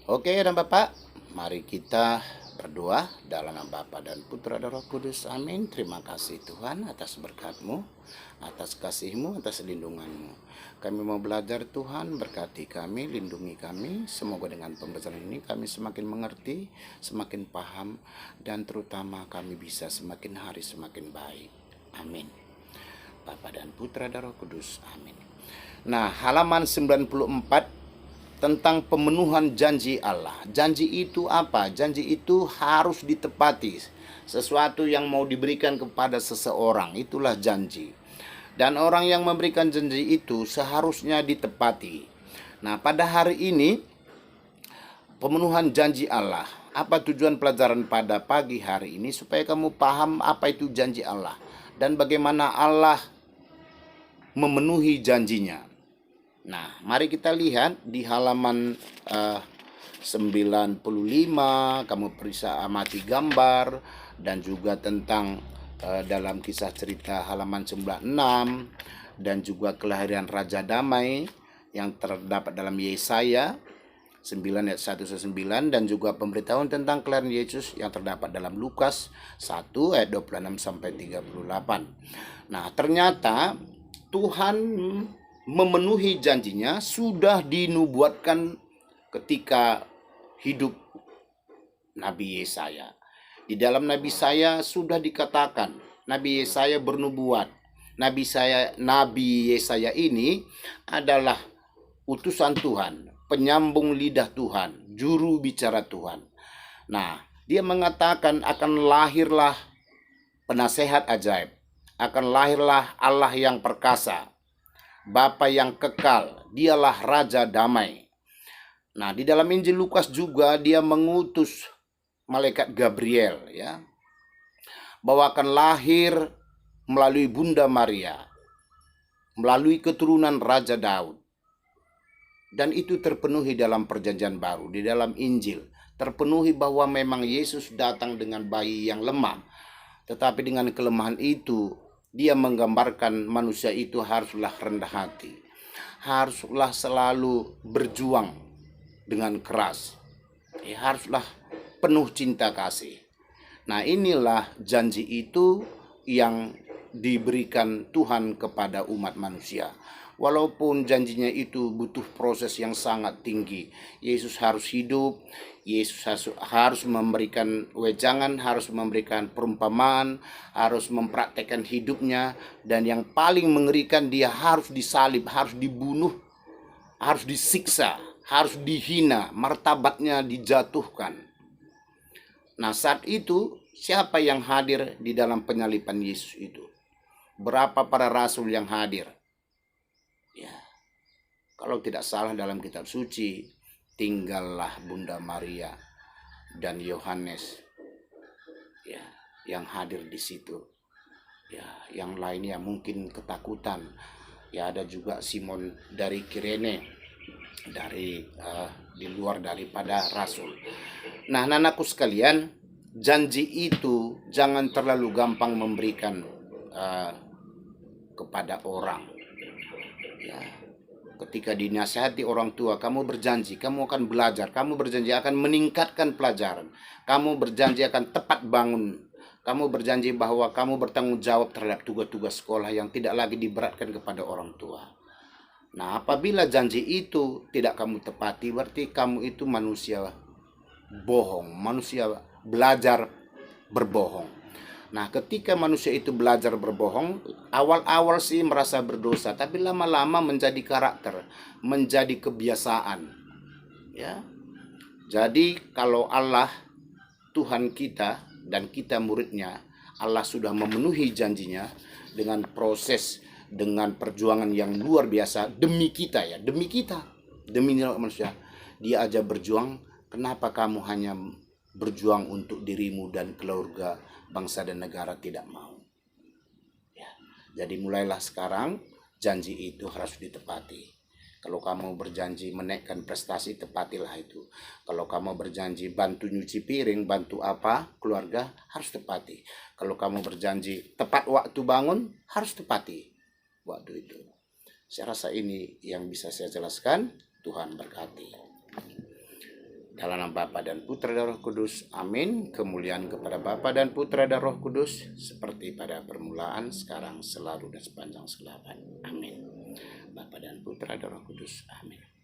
Oke dan Bapak, mari kita berdoa dalam nama Bapa dan Putra dan Roh Kudus. Amin. Terima kasih Tuhan atas berkat-Mu, atas kasih-Mu, atas lindungan-Mu. Kami mau belajar Tuhan, berkati kami, lindungi kami. Semoga dengan pembelajaran ini kami semakin mengerti, semakin paham, dan terutama kami bisa semakin hari semakin baik. Amin. Bapa dan Putra dan Roh Kudus. Amin. Nah, halaman 94 tentang pemenuhan janji Allah. Janji itu apa? Janji itu harus ditepati. Sesuatu yang mau diberikan kepada seseorang, itulah janji. Dan orang yang memberikan janji itu seharusnya ditepati. Nah, pada hari ini, pemenuhan janji Allah. Apa tujuan pelajaran pada pagi hari ini? Supaya kamu paham apa itu janji Allah. Dan bagaimana Allah memenuhi janjinya. Nah, mari kita lihat di halaman 95, kamu bisa amati gambar, dan juga tentang dalam kisah cerita halaman 96, dan juga kelahiran Raja Damai yang terdapat dalam Yesaya 9 ayat 1-9, dan juga pemberitahuan tentang kelahiran Yesus yang terdapat dalam Lukas 1 ayat 26-38. Nah, ternyata Tuhan memenuhi janjinya sudah dinubuatkan ketika hidup Nabi Yesaya. Di dalam Nabi Yesaya sudah dikatakan, Nabi Yesaya bernubuat. Nabi Yesaya ini adalah utusan Tuhan, penyambung lidah Tuhan, juru bicara Tuhan. Nah, dia mengatakan akan lahirlah penasehat ajaib, akan lahirlah Allah yang perkasa, Bapa yang kekal, dialah Raja Damai. Nah, di dalam Injil Lukas juga dia mengutus malaikat Gabriel, ya, bahwa akan lahir melalui Bunda Maria, melalui keturunan Raja Daud. Dan itu terpenuhi dalam Perjanjian Baru, di dalam Injil. Terpenuhi bahwa memang Yesus datang dengan bayi yang lemah. Tetapi dengan kelemahan itu, dia menggambarkan manusia itu haruslah rendah hati, haruslah selalu berjuang dengan keras, haruslah penuh cinta kasih. Nah, inilah janji itu yang diberikan Tuhan kepada umat manusia. Walaupun janjinya itu butuh proses yang sangat tinggi. Yesus harus hidup, Yesus harus memberikan wejangan, harus memberikan perumpamaan, harus mempraktekkan hidupnya. Dan yang paling mengerikan, dia harus disalib, harus dibunuh, harus disiksa, harus dihina, martabatnya dijatuhkan. Nah, saat itu siapa yang hadir di dalam penyaliban Yesus itu? Berapa para rasul yang hadir? Ya, kalau tidak salah dalam kitab suci, tinggallah Bunda Maria dan Yohanes, ya, yang hadir di situ. Ya, yang lainnya mungkin ketakutan. Ya, ada juga Simon dari Kirene, dari di luar daripada rasul. Nah, anakku sekalian, janji itu jangan terlalu gampang memberikan kepada orang. Ya, ketika dinasihati orang tua, kamu berjanji, kamu akan belajar, kamu berjanji akan meningkatkan pelajaran, kamu berjanji akan tepat bangun, kamu berjanji bahwa kamu bertanggung jawab terhadap tugas-tugas sekolah yang tidak lagi diberatkan kepada orang tua. Nah, apabila janji itu tidak kamu tepati, berarti kamu itu manusia bohong, manusia belajar berbohong. Nah, ketika manusia itu belajar berbohong, awal-awal sih merasa berdosa, tapi lama-lama menjadi karakter, menjadi kebiasaan. Ya. Jadi kalau Allah, Tuhan kita, dan kita muridnya, Allah sudah memenuhi janjinya dengan proses, dengan perjuangan yang luar biasa demi kita, ya, demi kita, demi manusia. Dia aja berjuang. Kenapa kamu hanya berjuang untuk dirimu dan keluarga, bangsa dan negara tidak mau? Ya, jadi mulailah sekarang, janji itu harus ditepati. Kalau kamu berjanji menaikkan prestasi, tepatilah itu. Kalau kamu berjanji bantu nyuci piring, bantu apa, keluarga, harus tepati. Kalau kamu berjanji tepat waktu bangun, harus tepati waktu itu. Saya rasa ini yang bisa saya jelaskan. Tuhan berkati. Dalam nama Bapa dan Putra dan Roh Kudus. Amin. Kemuliaan kepada Bapa dan Putra dan Roh Kudus, seperti pada permulaan, sekarang, selalu, dan sepanjang segala abad. Amin. Bapa dan Putra dan Roh Kudus. Amin.